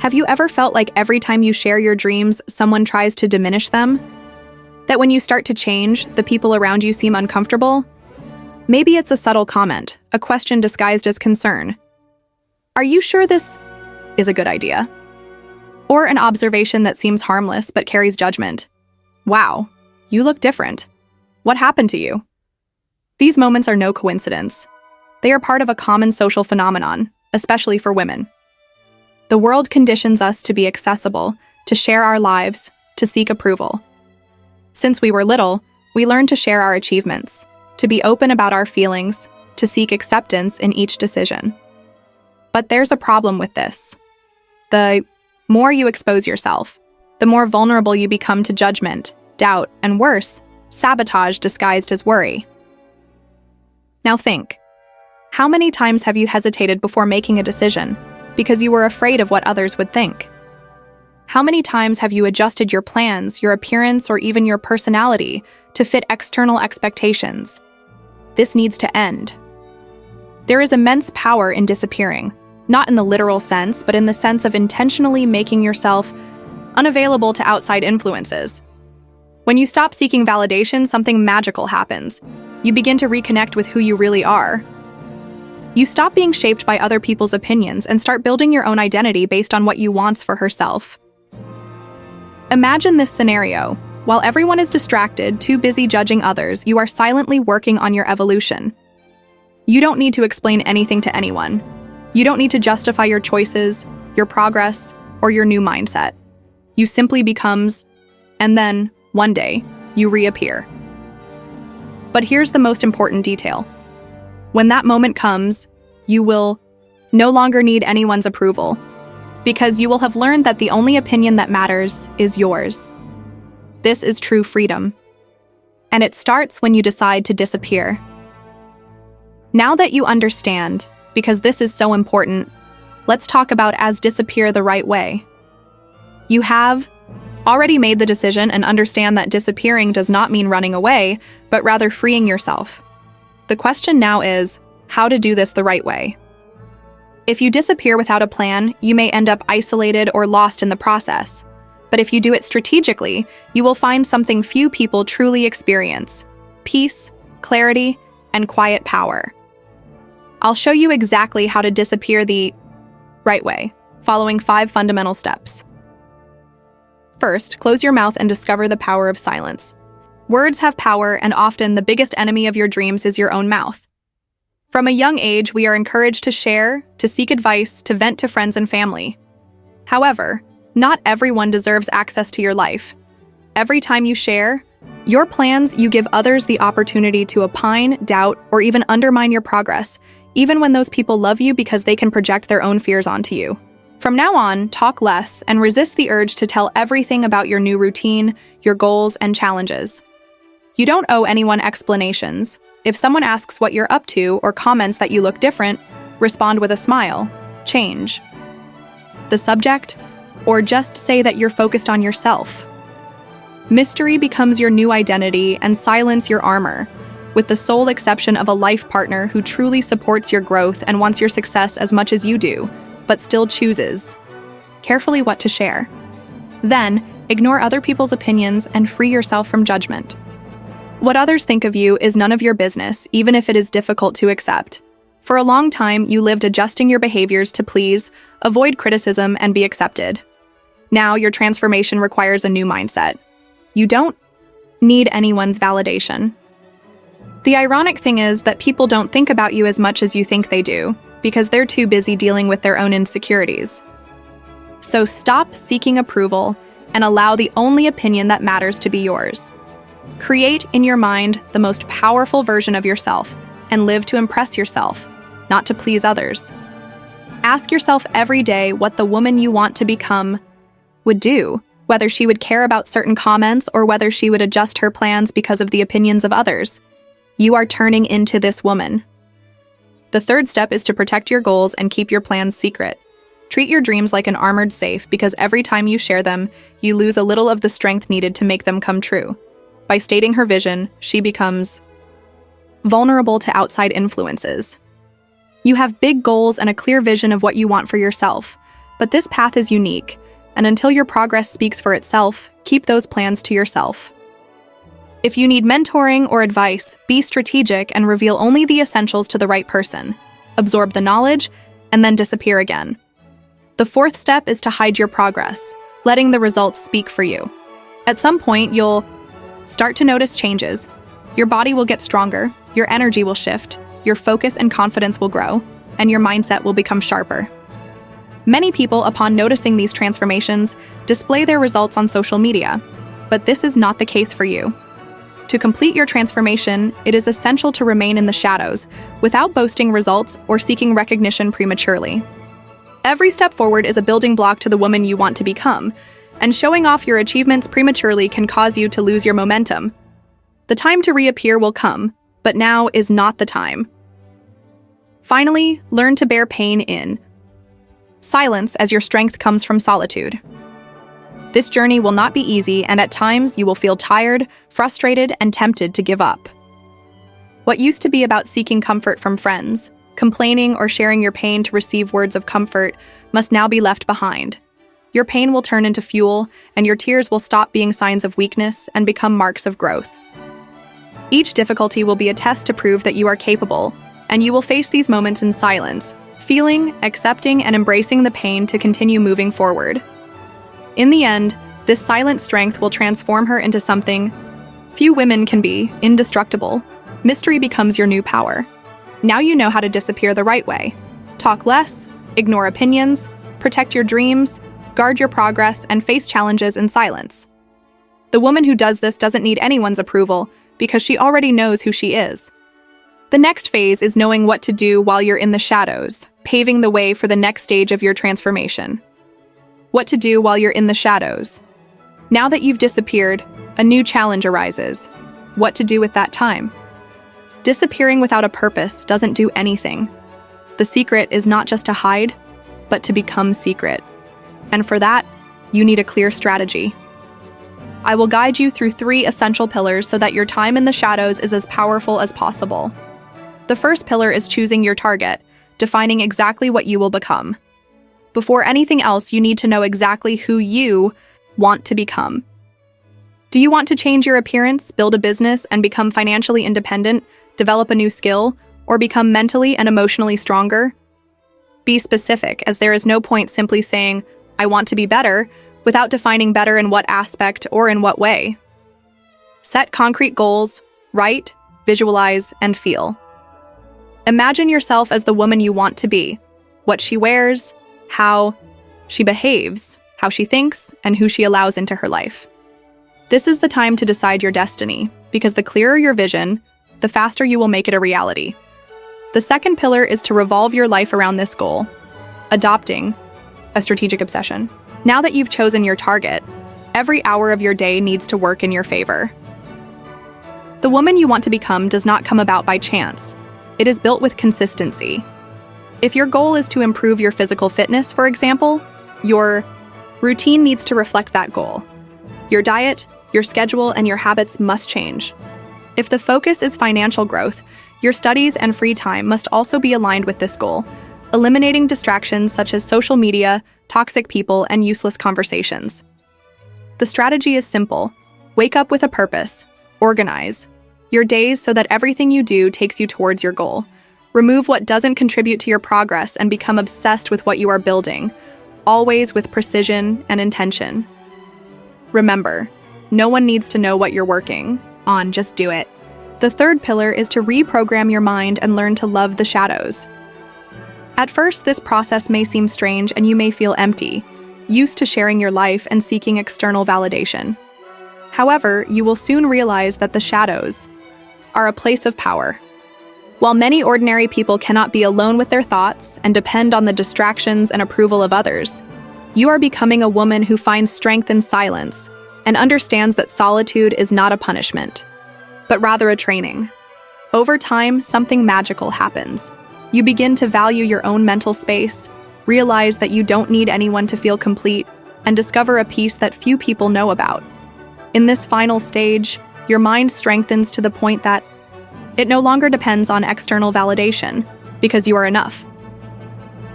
Have you ever felt like every time you share your dreams, someone tries to diminish them? That when you start to change, the people around you seem uncomfortable? Maybe it's a subtle comment, a question disguised as concern. Are you sure this is a good idea? Or an observation that seems harmless but carries judgment. Wow, you look different. What happened to you? These moments are no coincidence. They are part of a common social phenomenon, especially for women. The world conditions us to be accessible, to share our lives, to seek approval. Since we were little, we learned to share our achievements, to be open about our feelings, to seek acceptance in each decision. But there's a problem with this. The more you expose yourself, the more vulnerable you become to judgment, doubt, and worse, sabotage disguised as worry. Now think, how many times have you hesitated before making a decision because you were afraid of what others would think? How many times have you adjusted your plans, your appearance, or even your personality to fit external expectations? This needs to end. There is immense power in disappearing, not in the literal sense, but in the sense of intentionally making yourself unavailable to outside influences. When you stop seeking validation, something magical happens. You begin to reconnect with who you really are. You stop being shaped by other people's opinions and start building your own identity based on what you want for herself. Imagine this scenario. While everyone is distracted, too busy judging others, you are silently working on your evolution. You don't need to explain anything to anyone. You don't need to justify your choices, your progress, or your new mindset. You simply becomes, and then, one day, you reappear. But here's the most important detail. When that moment comes, you will no longer need anyone's approval, because you will have learned that the only opinion that matters is yours. This is true freedom. And it starts when you decide to disappear. Now that you understand, because this is so important, let's talk about disappear the right way. You have already made the decision and understand that disappearing does not mean running away, but rather freeing yourself. The question now is, how to do this the right way? If you disappear without a plan, you may end up isolated or lost in the process. But if you do it strategically, you will find something few people truly experience: peace, clarity, and quiet power. I'll show you exactly how to disappear the right way, following 5 fundamental steps. First, close your mouth and discover the power of silence. Words have power, and often the biggest enemy of your dreams is your own mouth. From a young age, we are encouraged to share, to seek advice, to vent to friends and family. However, not everyone deserves access to your life. Every time you share your plans, you give others the opportunity to opine, doubt, or even undermine your progress, even when those people love you because they can project their own fears onto you. From now on, talk less and resist the urge to tell everything about your new routine, your goals, and challenges. You don't owe anyone explanations. If someone asks what you're up to or comments that you look different, respond with a smile. Change the subject, or just say that you're focused on yourself. Mystery becomes your new identity and silence your armor, with the sole exception of a life partner who truly supports your growth and wants your success as much as you do, but still chooses carefully what to share. Then, ignore other people's opinions and free yourself from judgment. What others think of you is none of your business, even if it is difficult to accept. For a long time, you lived adjusting your behaviors to please, avoid criticism, and be accepted. Now, your transformation requires a new mindset. You don't need anyone's validation. The ironic thing is that people don't think about you as much as you think they do, because they're too busy dealing with their own insecurities. So stop seeking approval and allow the only opinion that matters to be yours. Create in your mind the most powerful version of yourself and live to impress yourself, not to please others. Ask yourself every day what the woman you want to become would do, whether she would care about certain comments or whether she would adjust her plans because of the opinions of others. You are turning into this woman. The third step is to protect your goals and keep your plans secret. Treat your dreams like an armored safe, because every time you share them, you lose a little of the strength needed to make them come true. By stating her vision, she becomes vulnerable to outside influences. You have big goals and a clear vision of what you want for yourself, But this path is unique, and until your progress speaks for itself, keep those plans to yourself. If you need mentoring or advice, be strategic and reveal only the essentials to the right person. Absorb the knowledge, and then disappear again. The fourth step is to hide your progress, letting the results speak for you. At some point, you'll start to notice changes. Your body will get stronger, your energy will shift, your focus and confidence will grow, and your mindset will become sharper. Many people, upon noticing these transformations, display their results on social media, but this is not the case for you. To complete your transformation, it is essential to remain in the shadows, without boasting results or seeking recognition prematurely. Every step forward is a building block to the woman you want to become, and showing off your achievements prematurely can cause you to lose your momentum. The time to reappear will come, but now is not the time. Finally, learn to bear pain in silence, as your strength comes from solitude. This journey will not be easy, and at times you will feel tired, frustrated, and tempted to give up. What used to be about seeking comfort from friends, complaining, or sharing your pain to receive words of comfort must now be left behind. Your pain will turn into fuel, and your tears will stop being signs of weakness and become marks of growth. Each difficulty will be a test to prove that you are capable, and you will face these moments in silence, feeling, accepting, and embracing the pain to continue moving forward. In the end, this silent strength will transform her into something few women can be: indestructible. Mystery becomes your new power. Now you know how to disappear the right way. Talk less, ignore opinions, protect your dreams, guard your progress, and face challenges in silence. The woman who does this doesn't need anyone's approval because she already knows who she is. The next phase is knowing what to do while you're in the shadows, paving the way for the next stage of your transformation. What to do while you're in the shadows. Now that you've disappeared, a new challenge arises. What to do with that time? Disappearing without a purpose doesn't do anything. The secret is not just to hide, but to become secret. And for that, you need a clear strategy. I will guide you through 3 essential pillars so that your time in the shadows is as powerful as possible. The first pillar is choosing your target, defining exactly what you will become. Before anything else, you need to know exactly who you want to become. Do you want to change your appearance, build a business, and become financially independent, develop a new skill, or become mentally and emotionally stronger? Be specific, as there is no point simply saying, "I want to be better," without defining better in what aspect or in what way. Set concrete goals, write, visualize, and feel. Imagine yourself as the woman you want to be, what she wears, how she behaves, how she thinks, and who she allows into her life. This is the time to decide your destiny, because the clearer your vision, the faster you will make it a reality. The second pillar is to revolve your life around this goal, adopting a strategic obsession. Now that you've chosen your target, every hour of your day needs to work in your favor. The woman you want to become does not come about by chance. It is built with consistency. If your goal is to improve your physical fitness, for example, your routine needs to reflect that goal. Your diet, your schedule, and your habits must change. If the focus is financial growth, your studies and free time must also be aligned with this goal, eliminating distractions such as social media, toxic people, and useless conversations. The strategy is simple. Wake up with a purpose. Organize your days so that everything you do takes you towards your goal. Remove what doesn't contribute to your progress and become obsessed with what you are building, always with precision and intention. Remember, no one needs to know what you're working on, just do it. The third pillar is to reprogram your mind and learn to love the shadows. At first, this process may seem strange and you may feel empty, used to sharing your life and seeking external validation. However, you will soon realize that the shadows are a place of power. While many ordinary people cannot be alone with their thoughts and depend on the distractions and approval of others, you are becoming a woman who finds strength in silence and understands that solitude is not a punishment, but rather a training. Over time, something magical happens. You begin to value your own mental space, realize that you don't need anyone to feel complete, and discover a peace that few people know about. In this final stage, your mind strengthens to the point that it no longer depends on external validation, because you are enough.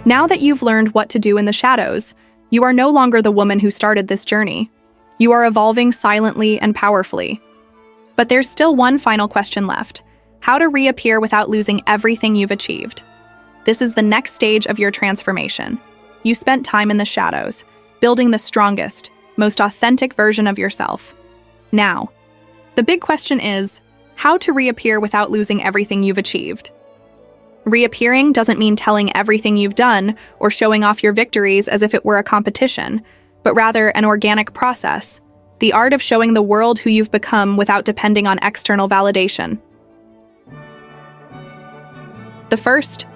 Now that you've learned what to do in the shadows, you are no longer the woman who started this journey. You are evolving silently and powerfully. But there's still one final question left: how to reappear without losing everything you've achieved. This is the next stage of your transformation. You spent time in the shadows, building the strongest, most authentic version of yourself. Now, the big question is, how to reappear without losing everything you've achieved. Reappearing doesn't mean telling everything you've done or showing off your victories as if it were a competition, but rather an organic process, the art of showing the world who you've become without depending on external validation. The first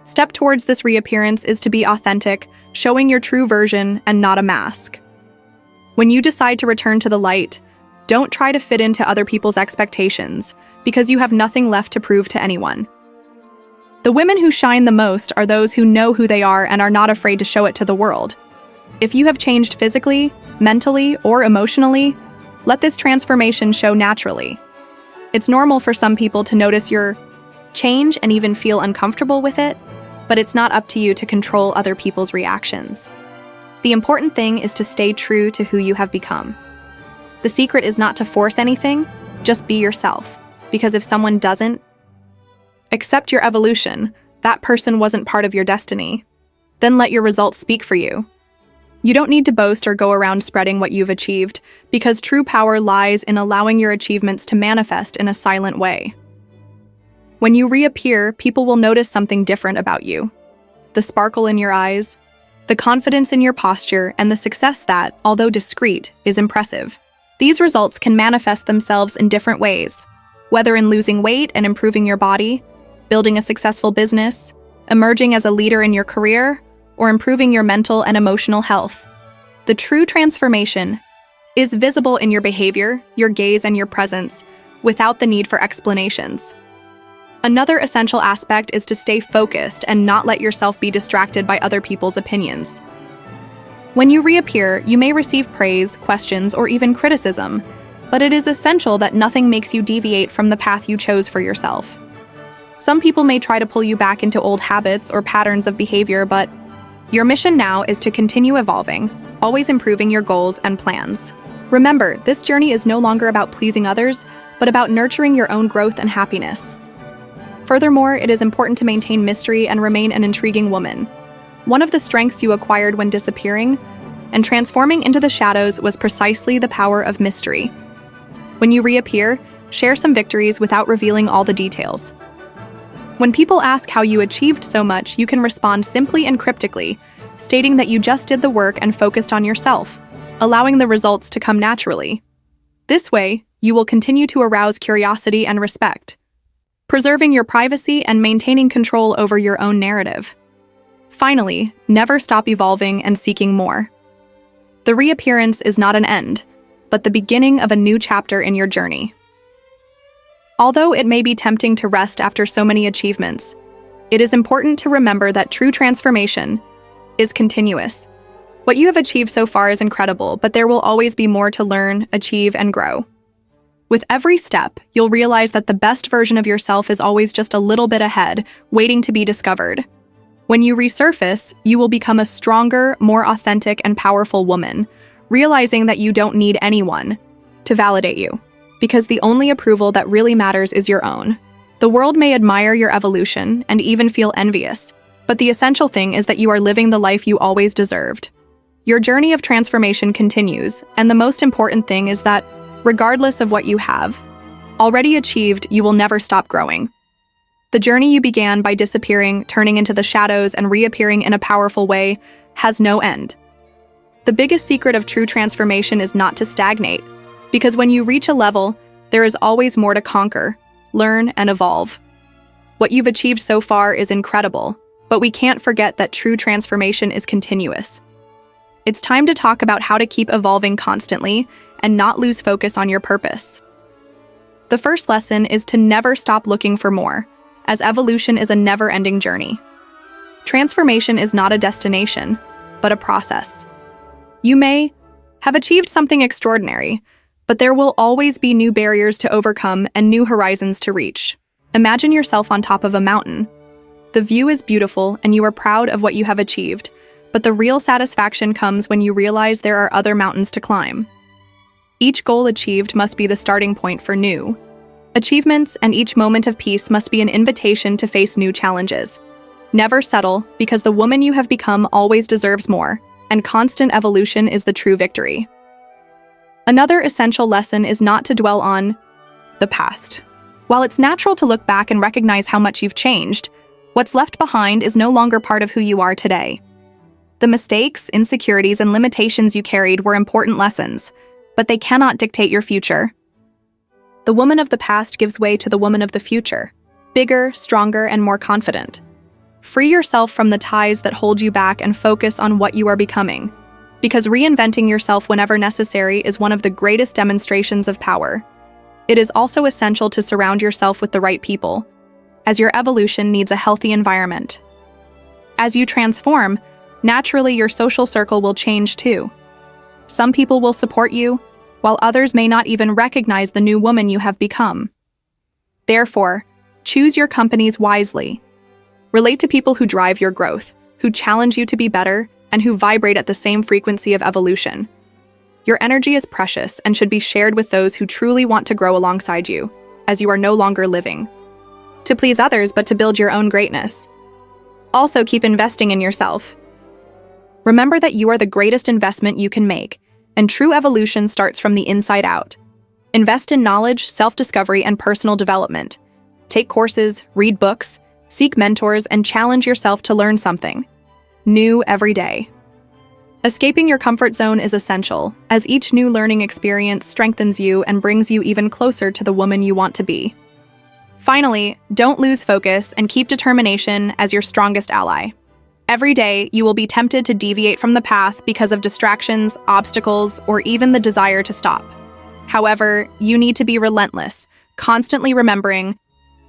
step towards this reappearance is to be authentic, showing your true version and not a mask. When you decide to return to the light, don't try to fit into other people's expectations, because you have nothing left to prove to anyone. The women who shine the most are those who know who they are and are not afraid to show it to the world. If you have changed physically, mentally, or emotionally, let this transformation show naturally. It's normal for some people to notice your change and even feel uncomfortable with it, but it's not up to you to control other people's reactions. The important thing is to stay true to who you have become. The secret is not to force anything, just be yourself. Because if someone doesn't accept your evolution, that person wasn't part of your destiny. Then let your results speak for you. You don't need to boast or go around spreading what you've achieved, because true power lies in allowing your achievements to manifest in a silent way. When you reappear, people will notice something different about you. The sparkle in your eyes, the confidence in your posture, and the success that, although discreet, is impressive. These results can manifest themselves in different ways, whether in losing weight and improving your body, building a successful business, emerging as a leader in your career, or improving your mental and emotional health. The true transformation is visible in your behavior, your gaze, and your presence, without the need for explanations. Another essential aspect is to stay focused and not let yourself be distracted by other people's opinions. When you reappear, you may receive praise, questions, or even criticism, but it is essential that nothing makes you deviate from the path you chose for yourself. Some people may try to pull you back into old habits or patterns of behavior, but your mission now is to continue evolving, always improving your goals and plans. Remember, this journey is no longer about pleasing others, but about nurturing your own growth and happiness. Furthermore, it is important to maintain mystery and remain an intriguing woman. One of the strengths you acquired when disappearing and transforming into the shadows was precisely the power of mystery. When you reappear, share some victories without revealing all the details. When people ask how you achieved so much, you can respond simply and cryptically, stating that you just did the work and focused on yourself, allowing the results to come naturally. This way, you will continue to arouse curiosity and respect, preserving your privacy and maintaining control over your own narrative. Finally, never stop evolving and seeking more. The reappearance is not an end, but the beginning of a new chapter in your journey. Although it may be tempting to rest after so many achievements, it is important to remember that true transformation is continuous. What you have achieved so far is incredible, but there will always be more to learn, achieve, and grow. With every step, you'll realize that the best version of yourself is always just a little bit ahead, waiting to be discovered. When you resurface, you will become a stronger, more authentic, and powerful woman, realizing that you don't need anyone to validate you, because the only approval that really matters is your own. The world may admire your evolution and even feel envious, but the essential thing is that you are living the life you always deserved. Your journey of transformation continues, and the most important thing is that, regardless of what you have already achieved, you will never stop growing. The journey you began by disappearing, turning into the shadows, and reappearing in a powerful way has no end. The biggest secret of true transformation is not to stagnate, because when you reach a level, there is always more to conquer, learn, and evolve. What you've achieved so far is incredible, but we can't forget that true transformation is continuous. It's time to talk about how to keep evolving constantly and not lose focus on your purpose. The first lesson is to never stop looking for more, as evolution is a never-ending journey. Transformation is not a destination, but a process. You may have achieved something extraordinary, but there will always be new barriers to overcome and new horizons to reach. Imagine yourself on top of a mountain. The view is beautiful and you are proud of what you have achieved, but the real satisfaction comes when you realize there are other mountains to climb. Each goal achieved must be the starting point for new achievements, and each moment of peace must be an invitation to face new challenges. Never settle, because the woman you have become always deserves more, and constant evolution is the true victory. Another essential lesson is not to dwell on the past. While it's natural to look back and recognize how much you've changed, what's left behind is no longer part of who you are today. The mistakes, insecurities, and limitations you carried were important lessons, but they cannot dictate your future. The woman of the past gives way to the woman of the future, bigger, stronger, and more confident. Free yourself from the ties that hold you back and focus on what you are becoming, because reinventing yourself whenever necessary is one of the greatest demonstrations of power. It is also essential to surround yourself with the right people, as your evolution needs a healthy environment. As you transform, naturally your social circle will change too. Some people will support you, while others may not even recognize the new woman you have become. Therefore, choose your companies wisely. Relate to people who drive your growth, who challenge you to be better, and who vibrate at the same frequency of evolution. Your energy is precious and should be shared with those who truly want to grow alongside you, as you are no longer living to please others but to build your own greatness. Also, keep investing in yourself. Remember that you are the greatest investment you can make, and true evolution starts from the inside out. Invest in knowledge, self-discovery, and personal development. Take courses, read books, seek mentors, and challenge yourself to learn something new every day. Escaping your comfort zone is essential, as each new learning experience strengthens you and brings you even closer to the woman you want to be. Finally, don't lose focus and keep determination as your strongest ally. Every day, you will be tempted to deviate from the path because of distractions, obstacles, or even the desire to stop. However, you need to be relentless, constantly remembering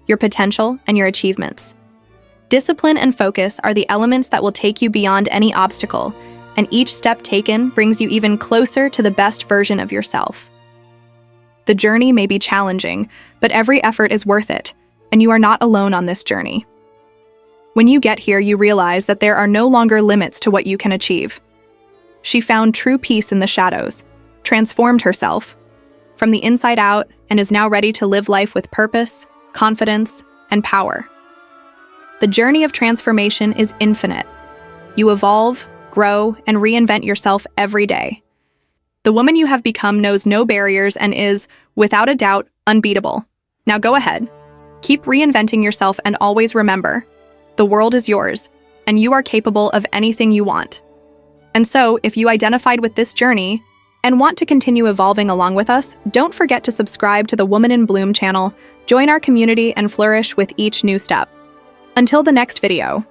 your potential and your achievements. Discipline and focus are the elements that will take you beyond any obstacle, and each step taken brings you even closer to the best version of yourself. The journey may be challenging, but every effort is worth it, and you are not alone on this journey. When you get here, you realize that there are no longer limits to what you can achieve. She found true peace in the shadows, transformed herself from the inside out, and is now ready to live life with purpose, confidence, and power. The journey of transformation is infinite. You evolve, grow, and reinvent yourself every day. The woman you have become knows no barriers and is, without a doubt, unbeatable. Now go ahead. Keep reinventing yourself and always remember, the world is yours, and you are capable of anything you want. And so, if you identified with this journey and want to continue evolving along with us, don't forget to subscribe to the Woman in Bloom channel, join our community, and flourish with each new step. Until the next video.